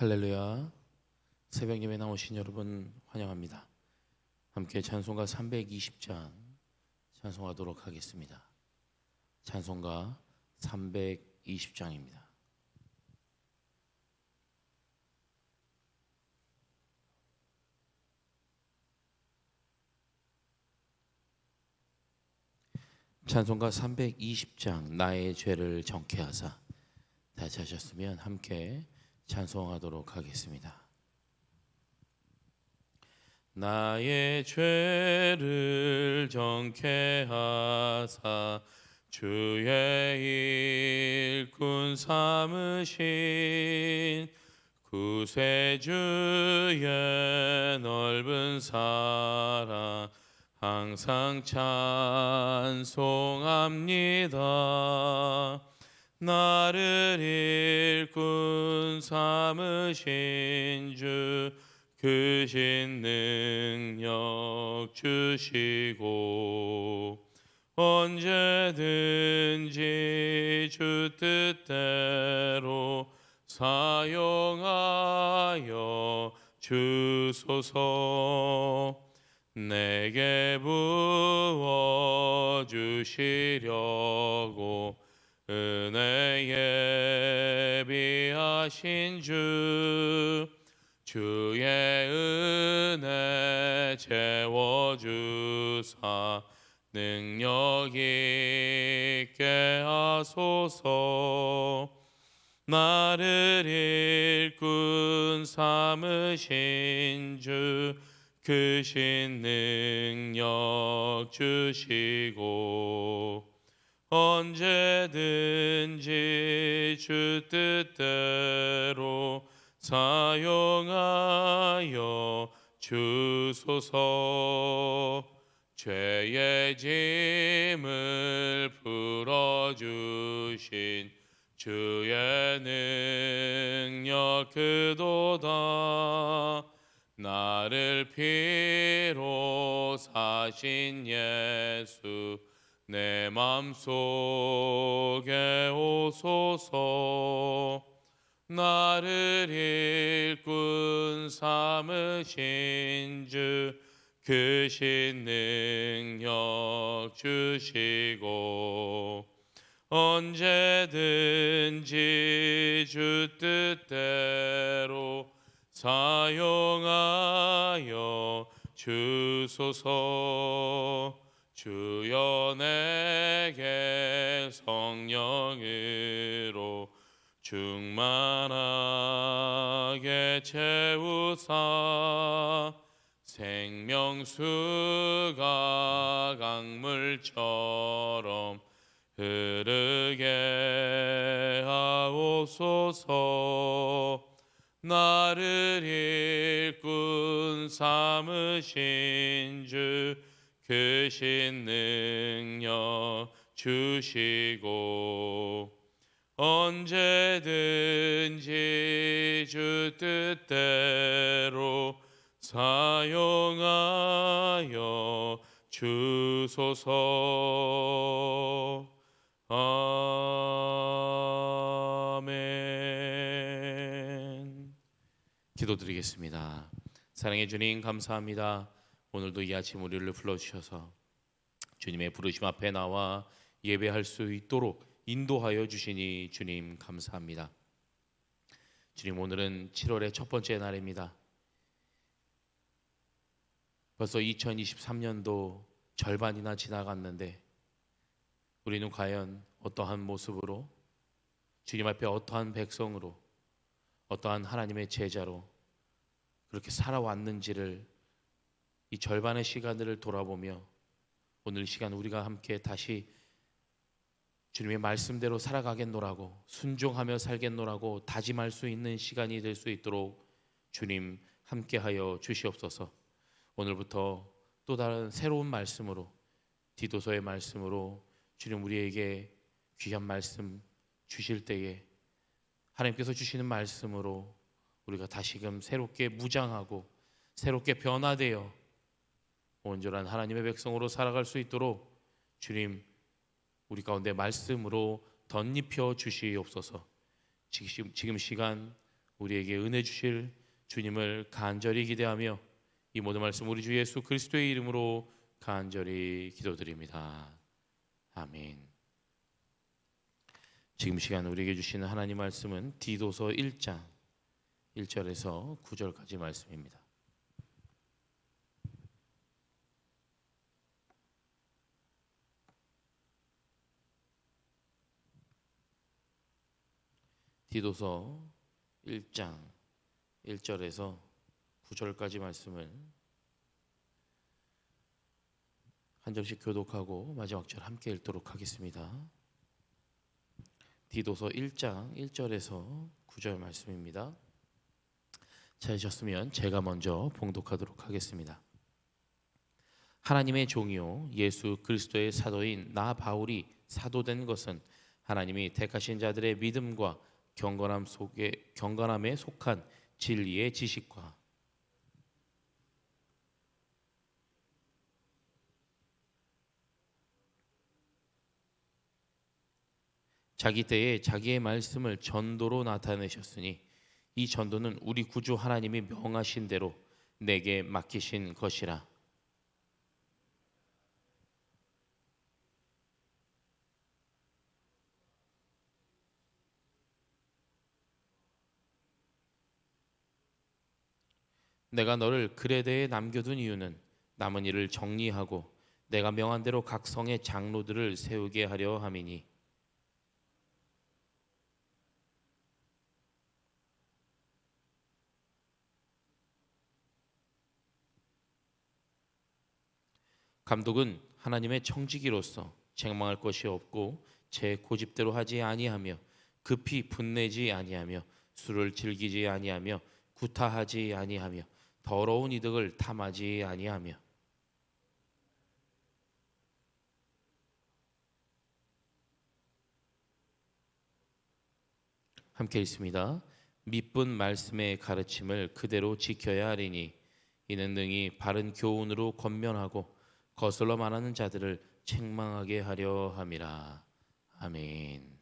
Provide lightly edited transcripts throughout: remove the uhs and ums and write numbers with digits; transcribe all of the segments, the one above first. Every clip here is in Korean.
할렐루야. 새벽 예배 나오신 여러분 환영합니다. 함께 찬송가 320장 찬송하도록 하겠습니다. 찬송가 320장입니다. 찬송가 320장 나의 죄를 정케하사. 다시 하셨으면 함께 찬송하도록 하겠습니다. 나의 죄를 정케하사 주의 일꾼 삼으신 구세주의 넓은 사랑 항상 찬송합니다. 나를 일꾼 삼으신 주 크신 능력 주시고 언제든지 주 뜻대로 사용하여 주소서. 내게 부어주시려고 은혜에 비하신 주의 은혜 채워주사 능력 있게 하소서. 나를 일꾼 삼으신 주 크신 능력 주시고 언제든지 주 뜻대로 사용하여 주소서. 죄의 짐을 풀어주신 주의 능력 그도다. 나를 피로 사신 예수 내 맘속에 오소서. 나를 일꾼 삼으신 주 크신 능력 주시고 언제든지 주 뜻대로 사용하여 주소서. 주여 내게 성령으로 충만하게 채우사 생명수가 강물처럼 흐르게 하옵소서. 나를 일꾼 삼으신 주 크신 능력 주시고 언제든지 주 뜻대로 사용하여 주소서. 아멘. 기도드리겠습니다. 사랑의 주님 감사합니다. 오늘도 이 아침 우리를 불러주셔서 주님의 부르심 앞에 나와 예배할 수 있도록 인도하여 주시니 주님 감사합니다. 주님, 오늘은 7월의 첫 번째 날입니다. 벌써 2023년도 절반이나 지나갔는데 우리는 과연 어떠한 모습으로 주님 앞에 어떠한 백성으로 어떠한 하나님의 제자로 그렇게 살아왔는지를 이 절반의 시간을 돌아보며 오늘 시간 우리가 함께 다시 주님의 말씀대로 살아가겠노라고 순종하며 살겠노라고 다짐할 수 있는 시간이 될 수 있도록 주님 함께하여 주시옵소서. 오늘부터 또 다른 새로운 말씀으로 디도서의 말씀으로 주님 우리에게 귀한 말씀 주실 때에 하나님께서 주시는 말씀으로 우리가 다시금 새롭게 무장하고 새롭게 변화되어 온전한 하나님의 백성으로 살아갈 수 있도록 주님 우리 가운데 말씀으로 덧입혀 주시옵소서. 지금 시간 우리에게 은혜 주실 주님을 간절히 기대하며 이 모든 말씀 우리 주 예수 그리스도의 이름으로 간절히 기도드립니다. 아멘. 지금 시간 우리에게 주시는 하나님 말씀은 디도서 1장 1절에서 9절까지 말씀입니다. 디도서 1장 1절에서 9절까지 말씀을 한 절씩 교독하고 마지막 절 함께 읽도록 하겠습니다. 디도서 1장 1절에서 9절 말씀입니다. 찾으셨으면 제가 먼저 봉독하도록 하겠습니다. 하나님의 종이요 예수 그리스도의 사도인 나 바울이 사도된 것은 하나님이 택하신 자들의 믿음과 경건함에 속한 진리의 지식과 자기 때에 자기의 말씀을 전도로 나타내셨으니 이 전도는 우리 구주 하나님이 명하신 대로 내게 맡기신 것이라. 내가 너를 그레데에 남겨둔 이유는 남은 일을 정리하고 내가 명한 대로 각 성의 장로들을 세우게 하려 함이니 감독은 하나님의 청지기로서 책망할 것이 없고 제 고집대로 하지 아니하며 급히 분내지 아니하며 술을 즐기지 아니하며 구타하지 아니하며 더러운 이득을 탐하지 아니하며 함께 읽습니다. 미쁜 말씀의 가르침을 그대로 지켜야 하리니 이는 능히 바른 교훈으로 권면하고 거슬러 말하는 자들을 책망하게 하려 함이라. 아멘.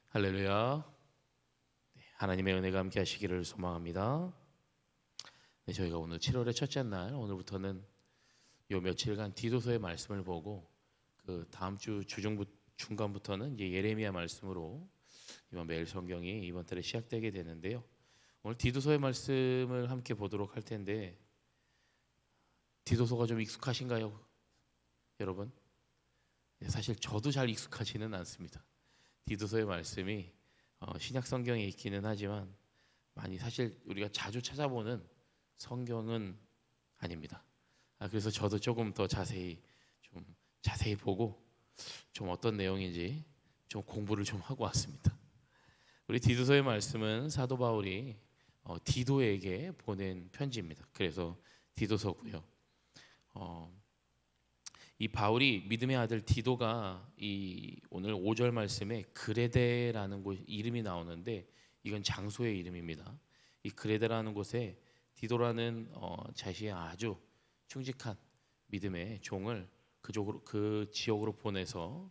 할렐루야. 하나님의 은혜가 함께 하시기를 소망합니다. 네, 저희가 오늘 7월의 첫째 날 오늘부터는 요 며칠간 디도서의 말씀을 보고 그 다음 주 중간부터는 이제 예레미야 말씀으로 이번 매일 성경이 이번 달에 시작되게 되는데요. 오늘 디도서의 말씀을 함께 보도록 할 텐데 디도서가 좀 익숙하신가요, 여러분? 사실 저도 잘 익숙하지는 않습니다. 디도서의 말씀이 신약 성경에 있기는 하지만 많이 사실 우리가 자주 찾아보는 성경은 아닙니다. 그래서 저도 조금 더 자세히 보고 좀 어떤 내용인지 좀 공부를 좀 하고 왔습니다. 우리 디도서의 말씀은 사도 바울이 디도에게 보낸 편지입니다. 그래서 디도서고요. 이 바울이 믿음의 아들 디도가 이 오늘 5절 말씀에 그레데라는 곳 이름이 나오는데 이건 장소의 이름입니다. 이 그레데라는 곳에 디도라는 자신의 아주 충직한 믿음의 종을 그 지역으로 보내서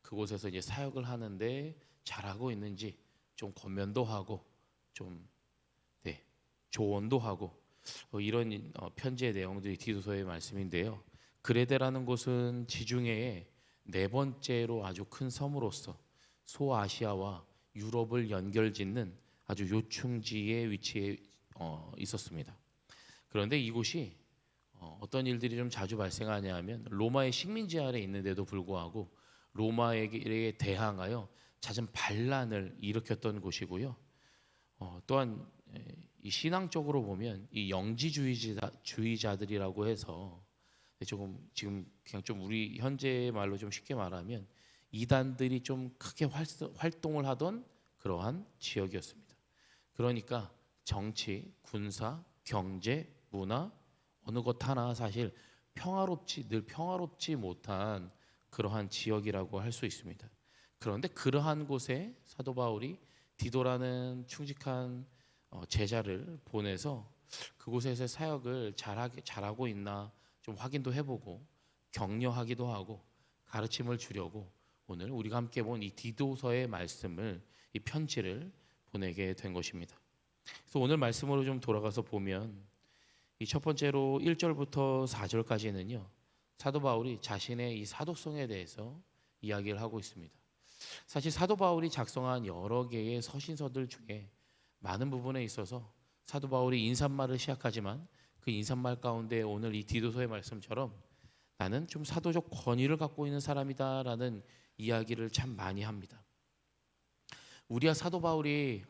그곳에서 이제 사역을 하는데 잘하고 있는지 좀 권면도 하고 좀 조언도 하고 이런 편지의 내용들이 디도서의 말씀인데요. 그레데라는 곳은 지중해의 네 번째로 아주 큰 섬으로서 소아시아와 유럽을 연결짓는 아주 요충지에 위치해 있었습니다. 그런데 이곳이 어떤 일들이 좀 자주 발생하냐 하면 로마의 식민지 아래 있는데도 불구하고 로마에게 대항하여 잦은 반란을 일으켰던 곳이고요. 또한 이 신앙적으로 보면 이 영지주의자들이라고 해서 조금 지금 그냥 좀 우리 현재 말로 좀 쉽게 말하면 이단들이 좀 크게 활동을 하던 그러한 지역이었습니다. 그러니까 정치, 군사, 경제, 문화 어느 것 하나 사실 늘 평화롭지 못한 그러한 지역이라고 할 수 있습니다. 그런데 그러한 곳에 사도 바울이 디도라는 충직한 제자를 보내서 그곳에서 사역을 잘하고 있나 좀 확인도 해보고 격려하기도 하고 가르침을 주려고 오늘 우리가 함께 본 이 디도서의 말씀을 이 편지를 보내게 된 것입니다. 그래서 오늘 말씀으로 좀 돌아가서 보면 이 첫 번째로 1절부터 4절까지는요. 사도 바울이 자신의 이 사도성에 대해서 이야기를 하고 있습니다. 사실 사도 바울이 작성한 여러 개의 서신서들 중에 많은 부분에 있어서 사도 바울이 인사말을 시작하지만 그 인사말 가운데 오늘 이 디도서의 말씀처럼 나는 좀 사도적 권위를 갖고 있는 사람이다라는 이야기를 참 많이 합니다. 우리야 사도 바울이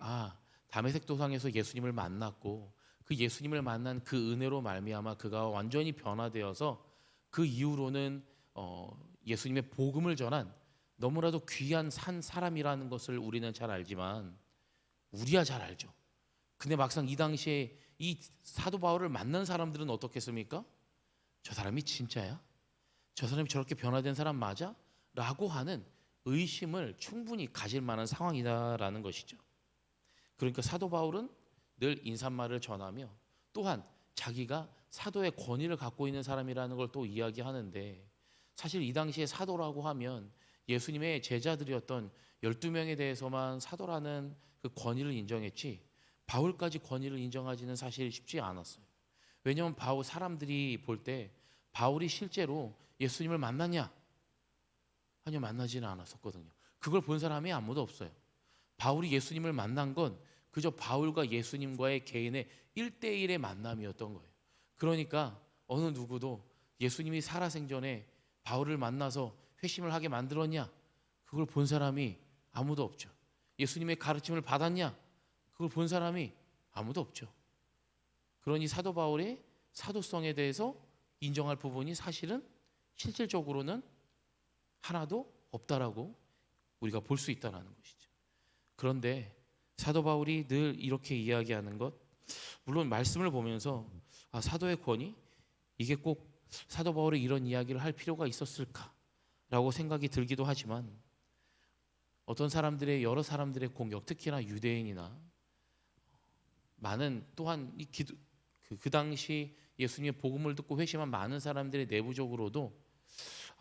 다메섹 도상에서 예수님을 만났고 그 예수님을 만난 그 은혜로 말미암아 그가 완전히 변화되어서 그 이후로는 예수님의 복음을 전한 너무나도 귀한 산 사람이라는 것을 우리는 잘 알지만 우리야 잘 알죠. 근데 막상 이 당시에 이 사도 바울을 만난 사람들은 어떻겠습니까? 저 사람이 진짜야? 저 사람이 저렇게 변화된 사람 맞아? 라고 하는 의심을 충분히 가질 만한 상황이다라는 것이죠. 그러니까 사도 바울은 늘 인사말을 전하며 또한 자기가 사도의 권위를 갖고 있는 사람이라는 걸 또 이야기하는데 사실 이 당시에 사도라고 하면 예수님의 제자들이었던 12명에 대해서만 사도라는 그 권위를 인정했지 바울까지 권위를 인정하지는 사실 쉽지 않았어요. 왜냐하면 바울 사람들이 볼 때 바울이 실제로 예수님을 만났냐? 아니요, 만나지는 않았었거든요. 그걸 본 사람이 아무도 없어요. 바울이 예수님을 만난 건 그저 바울과 예수님과의 개인의 1대1의 만남이었던 거예요. 그러니까 어느 누구도 예수님이 살아생전에 바울을 만나서 회심을 하게 만들었냐? 그걸 본 사람이 아무도 없죠. 예수님의 가르침을 받았냐? 그걸 본 사람이 아무도 없죠. 그러니 사도 바울의 사도성에 대해서 인정할 부분이 사실은 실질적으로는 하나도 없다라고 우리가 볼 수 있다는 것이죠. 그런데 사도 바울이 늘 이렇게 이야기하는 것, 물론 말씀을 보면서 사도의 권위? 이게 꼭 사도 바울이 이런 이야기를 할 필요가 있었을까라고 생각이 들기도 하지만 어떤 사람들의 여러 사람들의 공격, 특히나 유대인이나 많은 또한 그 당시 예수님의 복음을 듣고 회심한 많은 사람들의 내부적으로도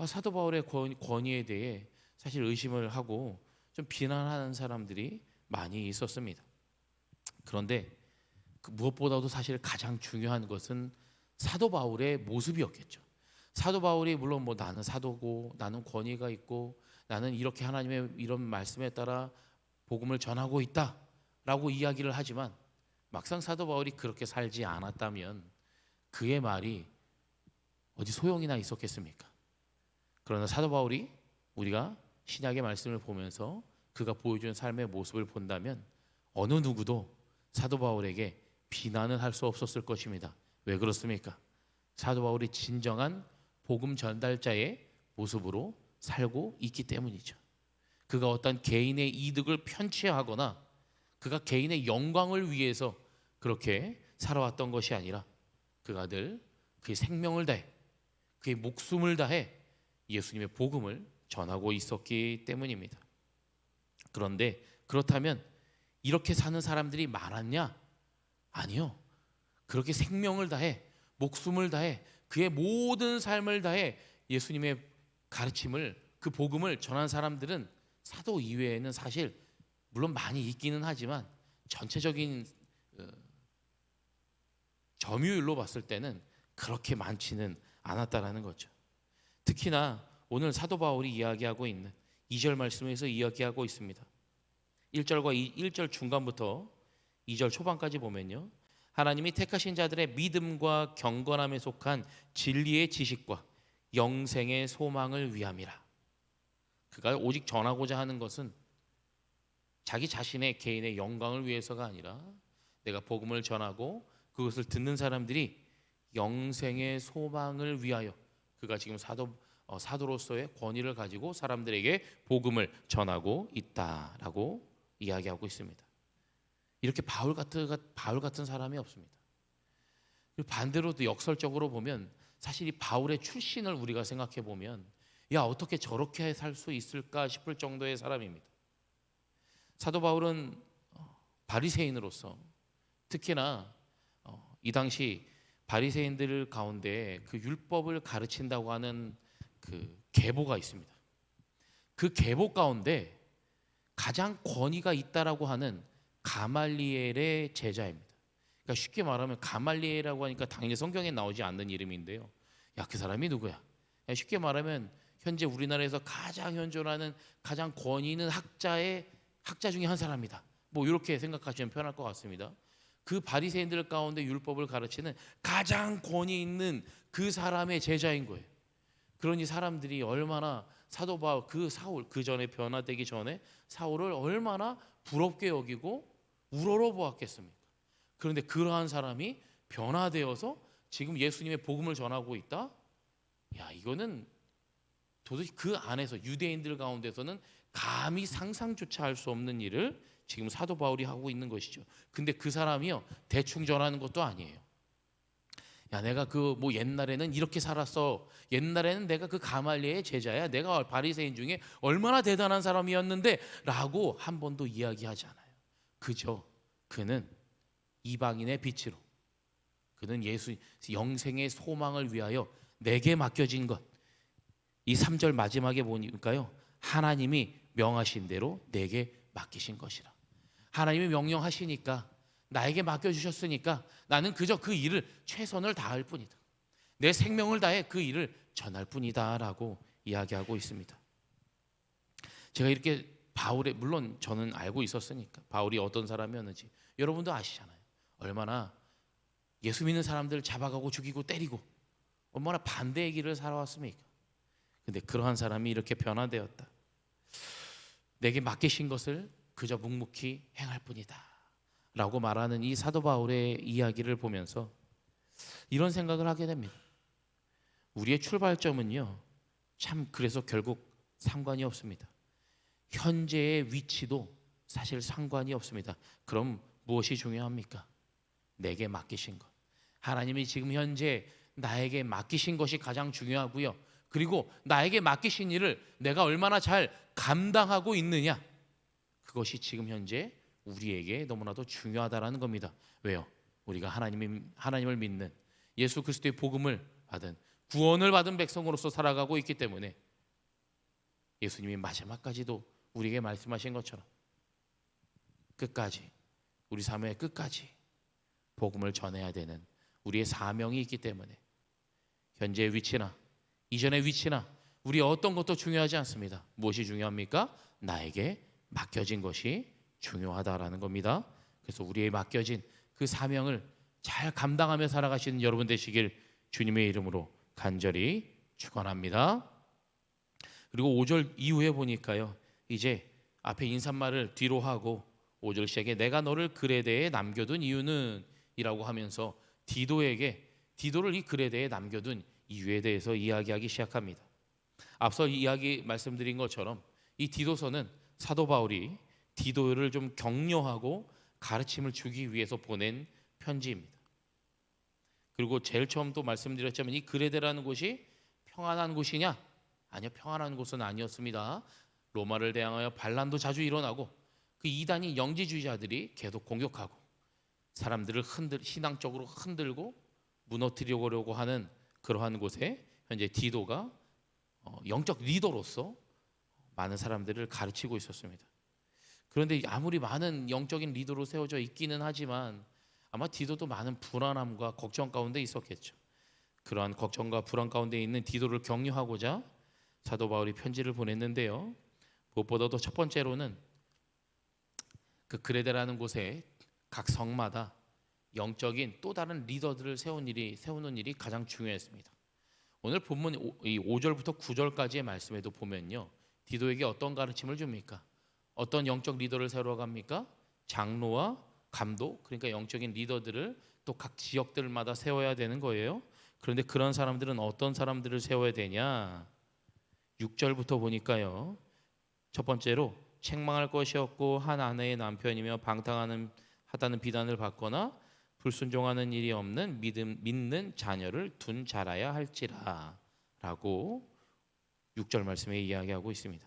사도 바울의 권위에 대해 사실 의심을 하고 좀 비난하는 사람들이 많이 있었습니다. 그런데 무엇보다도 사실 가장 중요한 것은 사도 바울의 모습이었겠죠. 사도 바울이 물론 나는 사도고 나는 권위가 있고 나는 이렇게 하나님의 이런 말씀에 따라 복음을 전하고 있다라고 이야기를 하지만 막상 사도 바울이 그렇게 살지 않았다면 그의 말이 어디 소용이나 있었겠습니까? 그러나 사도 바울이 우리가 신약의 말씀을 보면서 그가 보여준 삶의 모습을 본다면 어느 누구도 사도 바울에게 비난을 할 수 없었을 것입니다. 왜 그렇습니까? 사도 바울이 진정한 복음 전달자의 모습으로 살고 있기 때문이죠. 그가 어떤 개인의 이득을 편취하거나 그가 개인의 영광을 위해서 그렇게 살아왔던 것이 아니라 그가 늘 그의 생명을 다해 그의 목숨을 다해 예수님의 복음을 전하고 있었기 때문입니다. 그런데 그렇다면 이렇게 사는 사람들이 많았냐? 아니요. 그렇게 생명을 다해 목숨을 다해 그의 모든 삶을 다해 예수님의 가르침을 그 복음을 전한 사람들은 사도 이외에는 사실 물론 많이 있기는 하지만 전체적인 점유율로 봤을 때는 그렇게 많지는 않았다라는 거죠. 특히나 오늘 사도 바울이 이야기하고 있는 2절 말씀에서 이야기하고 있습니다. 1절 중간부터 2절 초반까지 보면요. 하나님이 택하신 자들의 믿음과 경건함에 속한 진리의 지식과 영생의 소망을 위함이라. 그가 오직 전하고자 하는 것은 자기 자신의 개인의 영광을 위해서가 아니라 내가 복음을 전하고 그것을 듣는 사람들이 영생의 소망을 위하여 그가 지금 사도로서의 권위를 가지고 사람들에게 복음을 전하고 있다라고 이야기하고 있습니다. 이렇게 바울 같은 사람이 없습니다. 반대로 또 역설적으로 보면 사실 이 바울의 출신을 우리가 생각해 보면 어떻게 저렇게 살 수 있을까 싶을 정도의 사람입니다. 사도 바울은 바리새인으로서 특히나 이 당시 바리새인들 가운데 그 율법을 가르친다고 하는 그 계보가 있습니다. 그 계보 가운데 가장 권위가 있다라고 하는 가말리엘의 제자입니다. 그러니까 쉽게 말하면 가말리엘이라고 하니까 당연히 성경에 나오지 않는 이름인데요. 야, 그 사람이 누구야? 쉽게 말하면 현재 우리나라에서 가장 현존하는 가장 권위 있는 학자 중에 한 사람이다. 뭐 이렇게 생각하시면 편할 것 같습니다. 그 바리새인들 가운데 율법을 가르치는 가장 권위 있는 그 사람의 제자인 거예요. 그러니 사람들이 얼마나 사도 바울 그 사울 그 전에 변화되기 전에 사울을 얼마나 부럽게 여기고 우러러보았겠습니까? 그런데 그러한 사람이 변화되어서 지금 예수님의 복음을 전하고 있다? 야, 이거는 도대체 그 안에서 유대인들 가운데서는 감히 상상조차 할 수 없는 일을 지금 사도 바울이 하고 있는 것이죠. 근데 그 사람이요, 대충 전하는 것도 아니에요. 야, 내가 그 뭐 옛날에는 이렇게 살았어. 옛날에는 내가 그 가말리엘의 제자야. 내가 바리새인 중에 얼마나 대단한 사람이었는데 라고 한 번도 이야기하지 않아요. 그저 그는 이방인의 빛으로, 그는 예수 영생의 소망을 위하여 내게 맡겨진 것. 이 3절 마지막에 보니까요, 하나님이 명하신 대로 내게 맡기신 것이라. 하나님이 명령하시니까, 나에게 맡겨주셨으니까 나는 그저 그 일을 최선을 다할 뿐이다. 내 생명을 다해 그 일을 전할 뿐이다 라고 이야기하고 있습니다. 제가 이렇게 바울의, 물론 저는 알고 있었으니까 바울이 어떤 사람이었는지 여러분도 아시잖아요. 얼마나 예수 믿는 사람들을 잡아가고 죽이고 때리고 얼마나 반대의 길을 살아왔습니까? 근데 그러한 사람이 이렇게 변화되었다. 내게 맡기신 것을 그저 묵묵히 행할 뿐이다 라고 말하는 이 사도 바울의 이야기를 보면서 이런 생각을 하게 됩니다. 우리의 출발점은요, 참 그래서 결국 상관이 없습니다. 현재의 위치도 사실 상관이 없습니다. 그럼 무엇이 중요합니까? 내게 맡기신 것. 하나님이 지금 현재 나에게 맡기신 것이 가장 중요하고요. 그리고 나에게 맡기신 일을 내가 얼마나 잘 감당하고 있느냐, 그것이 지금 현재 우리에게 너무나도 중요하다라는 겁니다. 왜요? 우리가 하나님을 믿는, 예수 그리스도의 복음을 받은, 구원을 받은 백성으로서 살아가고 있기 때문에 예수님이 마지막까지도 우리에게 말씀하신 것처럼 끝까지, 우리 삶의 끝까지 복음을 전해야 되는 우리의 사명이 있기 때문에 현재의 위치나 이전의 위치나 우리 어떤 것도 중요하지 않습니다. 무엇이 중요합니까? 나에게 맡겨진 것이 중요하다라는 겁니다. 그래서 우리의 맡겨진 그 사명을 잘 감당하며 살아가시는 여러분 되시길 주님의 이름으로 간절히 축원합니다. 그리고 5절 이후에 보니까요, 이제 앞에 인사말을 뒤로 하고 5절 시작에 내가 너를 그레데에 남겨둔 이유는 이라고 하면서 디도를 이 그레데에 남겨둔 이유에 대해서 이야기하기 시작합니다. 앞서 이야기 말씀드린 것처럼 이 디도서는 사도 바울이 디도를 좀 격려하고 가르침을 주기 위해서 보낸 편지입니다. 그리고 제일 처음 또 말씀드렸지만 이 그레데라는 곳이 평안한 곳이냐? 아니요, 평안한 곳은 아니었습니다. 로마를 대항하여 반란도 자주 일어나고 그 이단이 영지주의자들이 계속 공격하고 사람들을 신앙적으로 흔들고 무너뜨리려고 하는 그러한 곳에 현재 디도가 영적 리더로서 많은 사람들을 가르치고 있었습니다. 그런데 아무리 많은 영적인 리더로 세워져 있기는 하지만 아마 디도도 많은 불안함과 걱정 가운데 있었겠죠. 그러한 걱정과 불안 가운데 있는 디도를 격려하고자 사도 바울이 편지를 보냈는데요, 무엇보다도 첫 번째로는 그 그레데라는 곳에 각 성마다 영적인 또 다른 리더들을 세우는 일이 가장 중요했습니다. 오늘 본문 5절부터 9절까지의 말씀에도 보면요, 디도에게 어떤 가르침을 줍니까? 어떤 영적 리더를 세워갑니까? 장로와 감독, 그러니까 영적인 리더들을 또 각 지역들마다 세워야 되는 거예요. 그런데 그런 사람들은 어떤 사람들을 세워야 되냐? 6절부터 보니까요, 첫 번째로 책망할 것이 없고 한 아내의 남편이며 방탕하다는 비난을 받거나 불순종하는 일이 없는 믿는 자녀를 둔 자라야 할지라 라고 6절 말씀에 이야기하고 있습니다.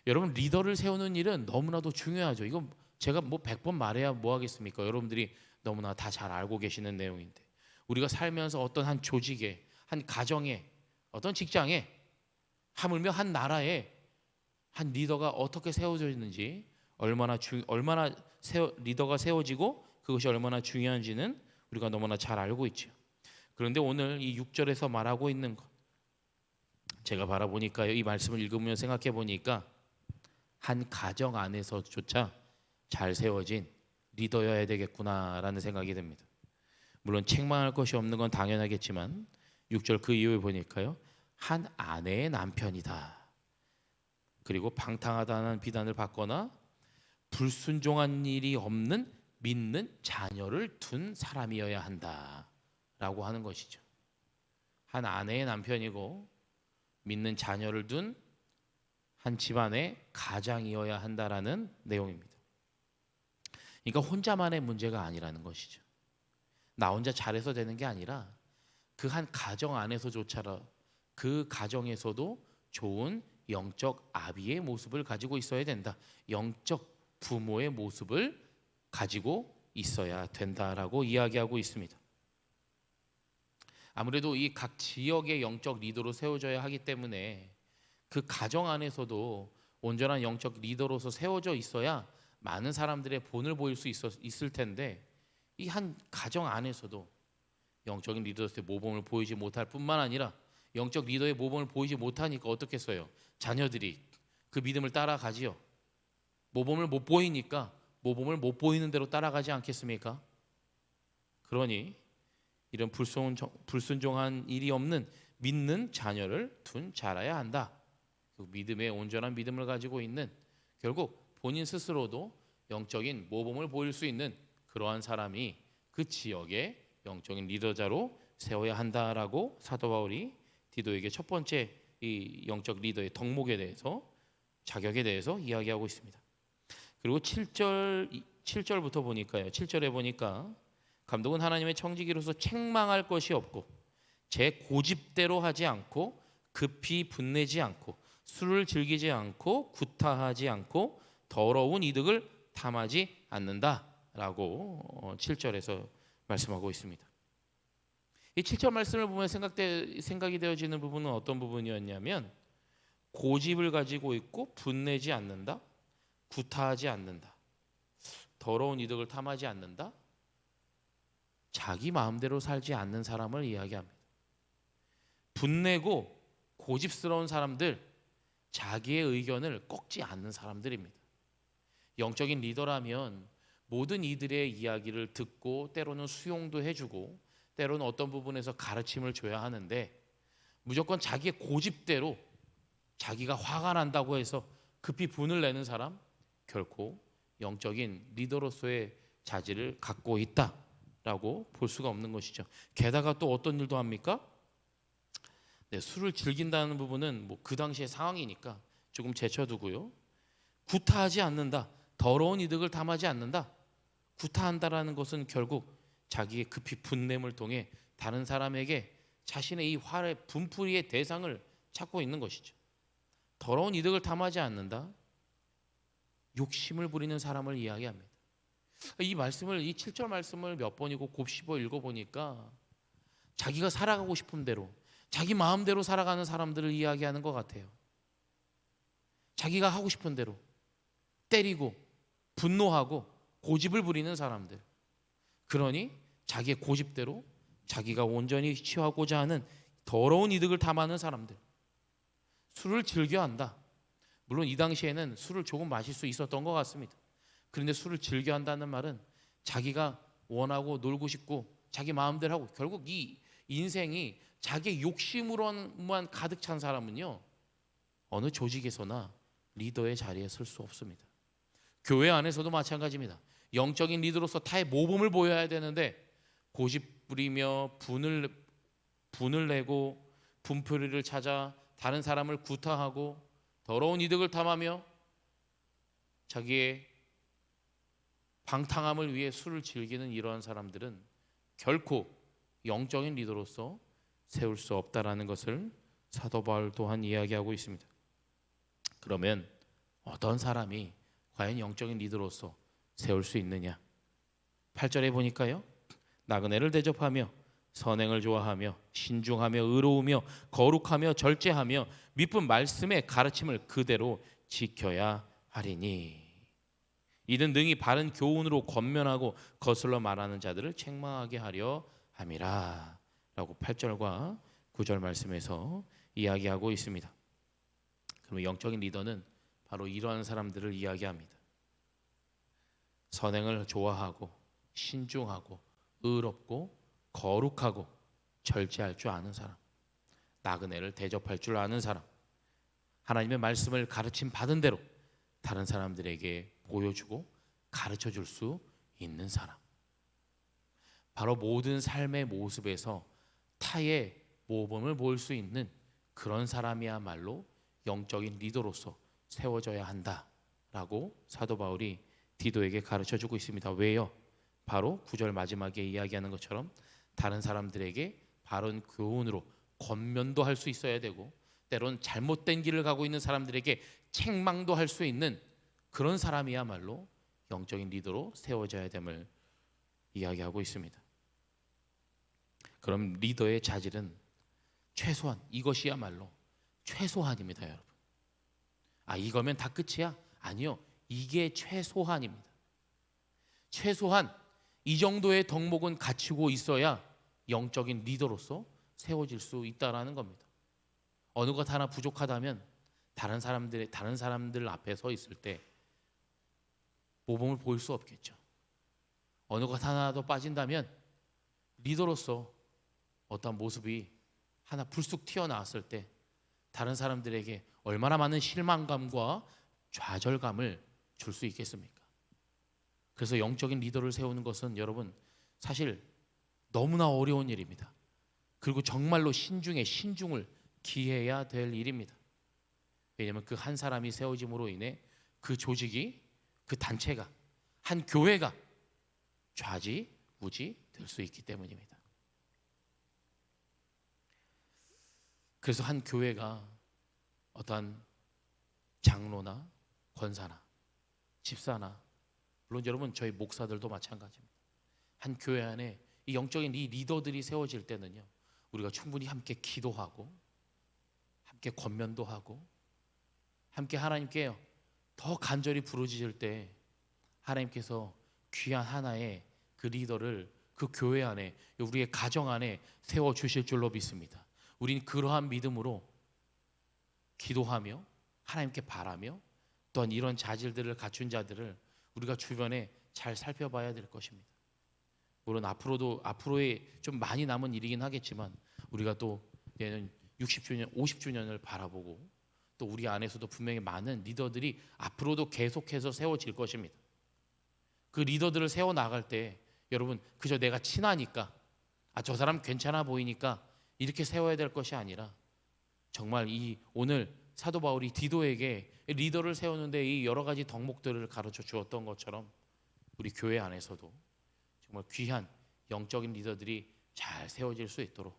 여러분, 리더를 세우는 일은 너무나도 중요하죠. 이거 제가 뭐 100번 말해야 뭐 하겠습니까? 여러분들이 너무나 다 잘 알고 계시는 내용인데, 우리가 살면서 어떤 한 조직에, 한 가정에, 어떤 직장에, 하물며 한 나라에 한 리더가 어떻게 세워져 있는지 얼마나 리더가 세워지고 그것이 얼마나 중요한지는 우리가 너무나 잘 알고 있죠. 그런데 오늘 이 6절에서 말하고 있는 것, 제가 바라보니까요, 이 말씀을 읽으면 생각해 보니까 한 가정 안에서조차 잘 세워진 리더여야 되겠구나라는 생각이 듭니다. 물론 책망할 것이 없는 건 당연하겠지만 6절 그 이후에 보니까요, 한 아내의 남편이다. 그리고 방탕하다는 비난을 받거나 불순종한 일이 없는 믿는 자녀를 둔 사람이어야 한다라고 하는 것이죠. 한 아내의 남편이고 믿는 자녀를 둔 한 집안의 가장이어야 한다라는 내용입니다. 그러니까 혼자만의 문제가 아니라는 것이죠. 나 혼자 잘해서 되는 게 아니라 그 한 가정 안에서조차라 그 가정에서도 좋은 영적 아비의 모습을 가지고 있어야 된다. 영적 부모의 모습을 가지고 있어야 된다라고 이야기하고 있습니다. 아무래도 이 각 지역의 영적 리더로 세워져야 하기 때문에 그 가정 안에서도 온전한 영적 리더로서 세워져 있어야 많은 사람들의 본을 보일 수 있을 텐데, 이 한 가정 안에서도 영적인 리더로서의 모범을 보이지 못할 뿐만 아니라 영적 리더의 모범을 보이지 못하니까 어떻겠어요? 자녀들이 그 믿음을 따라가지요. 모범을 못 보이니까 모범을 못 보이는 대로 따라가지 않겠습니까? 그러니 이런 불순종한 일이 없는 믿는 자녀를 둔 자라야 한다. 그 믿음의 온전한 믿음을 가지고 있는, 결국 본인 스스로도 영적인 모범을 보일 수 있는 그러한 사람이 그 지역의 영적인 리더자로 세워야 한다라고 사도 바울이 디도에게 첫 번째 이 영적 리더의 덕목에 대해서, 자격에 대해서 이야기하고 있습니다. 그리고 7절부터 보니까요. 7절에 보니까 감독은 하나님의 청지기로서 책망할 것이 없고 제 고집대로 하지 않고 급히 분내지 않고 술을 즐기지 않고 구타하지 않고 더러운 이득을 탐하지 않는다라고 7절에서 말씀하고 있습니다. 이 7절 말씀을 보면 생각이 되어지는 부분은 어떤 부분이었냐면, 고집을 가지고 있고 분내지 않는다, 구타하지 않는다, 더러운 이득을 탐하지 않는다, 자기 마음대로 살지 않는 사람을 이야기합니다. 분내고 고집스러운 사람들, 자기의 의견을 꺾지 않는 사람들입니다. 영적인 리더라면 모든 이들의 이야기를 듣고 때로는 수용도 해주고 때로는 어떤 부분에서 가르침을 줘야 하는데, 무조건 자기의 고집대로 자기가 화가 난다고 해서 급히 분을 내는 사람, 결코 영적인 리더로서의 자질을 갖고 있다라고 볼 수가 없는 것이죠. 게다가 또 어떤 일도 합니까? 네, 술을 즐긴다는 부분은 뭐 그 당시의 상황이니까 조금 제쳐두고요. 구타하지 않는다, 더러운 이득을 탐하지 않는다. 구타한다라는 것은 결국 자기의 급히 분냄을 통해 다른 사람에게 자신의 이 화의 분풀이의 대상을 찾고 있는 것이죠. 더러운 이득을 탐하지 않는다, 욕심을 부리는 사람을 이야기합니다. 이 말씀을, 이 7절 말씀을 몇 번이고 곱씹어 읽어보니까 자기가 살아가고 싶은 대로 자기 마음대로 살아가는 사람들을 이야기하는 것 같아요. 자기가 하고 싶은 대로 때리고 분노하고 고집을 부리는 사람들, 그러니 자기의 고집대로 자기가 온전히 취하고자 하는 더러운 이득을 탐하는 사람들, 술을 즐겨한다. 물론 이 당시에는 술을 조금 마실 수 있었던 것 같습니다. 그런데 술을 즐겨한다는 말은 자기가 원하고 놀고 싶고 자기 마음대로 하고, 결국 이 인생이 자기의 욕심으로만 가득 찬 사람은요, 어느 조직에서나 리더의 자리에 설 수 없습니다. 교회 안에서도 마찬가지입니다. 영적인 리더로서 타의 모범을 보여야 되는데 고집 부리며 분을 내고 분풀이를 찾아 다른 사람을 구타하고 더러운 이득을 탐하며 자기의 방탕함을 위해 술을 즐기는 이러한 사람들은 결코 영적인 리더로서 세울 수 없다라는 것을 사도 바울 또한 이야기하고 있습니다. 그러면 어떤 사람이 과연 영적인 리더로서 세울 수 있느냐? 8절에 보니까요, 나그네를 대접하며 선행을 좋아하며 신중하며 의로우며 거룩하며 절제하며 믿음 말씀의 가르침을 그대로 지켜야 하리니. 이는 능히 바른 교훈으로 권면하고 거슬러 말하는 자들을 책망하게 하려 함이라 라고 8절과 9절 말씀에서 이야기하고 있습니다. 그러면 영적인 리더는 바로 이러한 사람들을 이야기합니다. 선행을 좋아하고 신중하고 의롭고 거룩하고 절제할 줄 아는 사람, 나그네를 대접할 줄 아는 사람, 하나님의 말씀을 가르침 받은 대로 다른 사람들에게 보여주고 가르쳐 줄 수 있는 사람, 바로 모든 삶의 모습에서 타의 모범을 볼 수 있는 그런 사람이야말로 영적인 리더로서 세워져야 한다라고 사도 바울이 디도에게 가르쳐주고 있습니다. 왜요? 바로 9절 마지막에 이야기하는 것처럼 다른 사람들에게 바른 교훈으로 권면도 할 수 있어야 되고, 때론 잘못된 길을 가고 있는 사람들에게 책망도 할 수 있는 그런 사람이야말로 영적인 리더로 세워져야 됨을 이야기하고 있습니다. 그럼 리더의 자질은 최소한, 이것이야말로 최소한입니다, 여러분. 이거면 다 끝이야? 아니요, 이게 최소한입니다. 최소한 이 정도의 덕목은 갖추고 있어야 영적인 리더로서 세워질 수 있다라는 겁니다. 어느 것 하나 부족하다면 다른 사람들 앞에 서 있을 때 모범을 보일 수 없겠죠. 어느 것 하나 더 빠진다면 리더로서 어떤 모습이 하나 불쑥 튀어나왔을 때 다른 사람들에게 얼마나 많은 실망감과 좌절감을 줄 수 있겠습니까? 그래서 영적인 리더를 세우는 것은 여러분 사실 너무나 어려운 일입니다. 그리고 정말로 신중을 기해야 될 일입니다. 왜냐하면 그 한 사람이 세워짐으로 인해 그 조직이, 그 단체가, 한 교회가 좌지우지 될 수 있기 때문입니다. 그래서 한 교회가 어떠한 장로나 권사나 집사나, 물론 여러분 저희 목사들도 마찬가지입니다. 한 교회 안에 이 영적인 이 리더들이 세워질 때는요, 우리가 충분히 함께 기도하고 함께 권면도 하고 함께 하나님께 더 간절히 부르짖을 때 하나님께서 귀한 하나의 그 리더를 그 교회 안에, 우리의 가정 안에 세워주실 줄로 믿습니다. 우린 그러한 믿음으로 기도하며 하나님께 바라며 또한 이런 자질들을 갖춘 자들을 우리가 주변에 잘 살펴봐야 될 것입니다. 물론 앞으로의 좀 많이 남은 일이긴 하겠지만 우리가 또 얘는 60주년, 50주년을 바라보고 또 우리 안에서도 분명히 많은 리더들이 앞으로도 계속해서 세워질 것입니다. 그 리더들을 세워나갈 때 여러분 그저 내가 친하니까 저 사람 괜찮아 보이니까 이렇게 세워야 될 것이 아니라 정말 이 오늘 사도 바울이 디도에게 리더를 세우는데 이 여러 가지 덕목들을 가르쳐 주었던 것처럼 우리 교회 안에서도 정말 귀한 영적인 리더들이 잘 세워질 수 있도록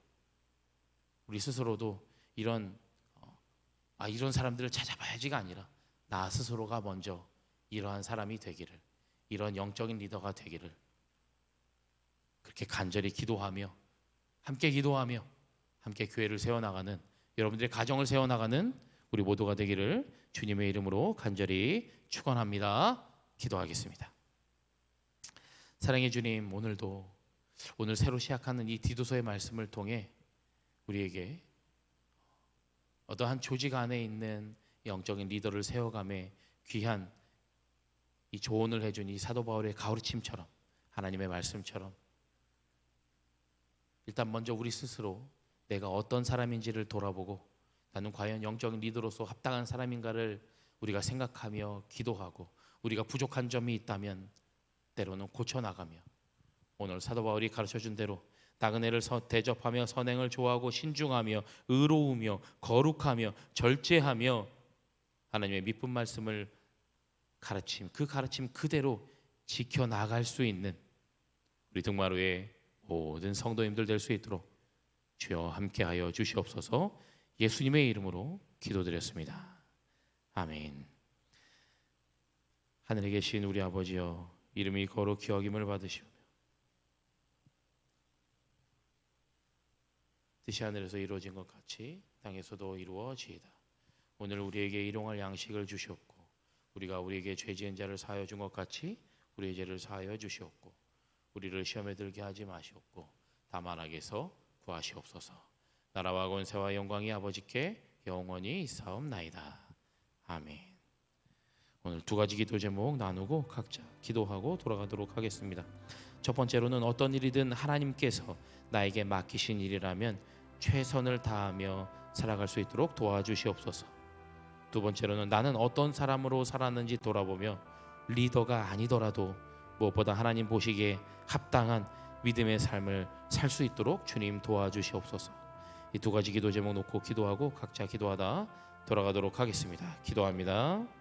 우리 스스로도 이런 사람들을 찾아봐야지가 아니라 나 스스로가 먼저 이러한 사람이 되기를, 이런 영적인 리더가 되기를 그렇게 간절히 기도하며 함께 교회를 세워나가는, 여러분들의 가정을 세워나가는 우리 모두가 되기를 주님의 이름으로 간절히 축원합니다. 기도하겠습니다. 사랑의 주님, 오늘 새로 시작하는 이 디도서의 말씀을 통해 우리에게 어떠한 조직 안에 있는 영적인 리더를 세워감에 귀한 이 조언을 해준 이 사도 바울의 가르침처럼, 하나님의 말씀처럼 일단 먼저 우리 스스로 내가 어떤 사람인지를 돌아보고 나는 과연 영적인 리더로서 합당한 사람인가를 우리가 생각하며 기도하고, 우리가 부족한 점이 있다면 때로는 고쳐나가며 오늘 사도 바울이 가르쳐준 대로 나그네를 대접하며 선행을 좋아하고 신중하며 의로우며 거룩하며 절제하며 하나님의 믿음 말씀을 그 가르침 그대로 지켜나갈 수 있는 우리 등마루의 모든 성도님들 될 수 있도록 주여 함께하여 주시옵소서. 예수님의 이름으로 기도드렸습니다. 아멘. 하늘에 계신 우리 아버지여, 이름이 거룩히 여김을 받으시오며 뜻이 하늘에서 이루어진 것 같이 땅에서도 이루어지이다. 오늘 우리에게 일용할 양식을 주시옵고 우리가 우리에게 죄 지은 자를 사하여 준 것 같이 우리의 죄를 사하여 주시옵고 우리를 시험에 들게 하지 마시옵고 다만 악에서 구하시옵소서. 나라와 권세와 영광이 아버지께 영원히 있사옵나이다. 아멘. 오늘 두 가지 기도 제목 나누고 각자 기도하고 돌아가도록 하겠습니다. 첫 번째로는 어떤 일이든 하나님께서 나에게 맡기신 일이라면 최선을 다하며 살아갈 수 있도록 도와주시옵소서. 두 번째로는 나는 어떤 사람으로 살았는지 돌아보며 리더가 아니더라도 무엇보다 하나님 보시기에 합당한 믿음의 삶을 살 수 있도록 주님 도와주시옵소서. 이 두 가지 기도 제목 놓고 기도하고 각자 기도하다 돌아가도록 하겠습니다. 기도합니다.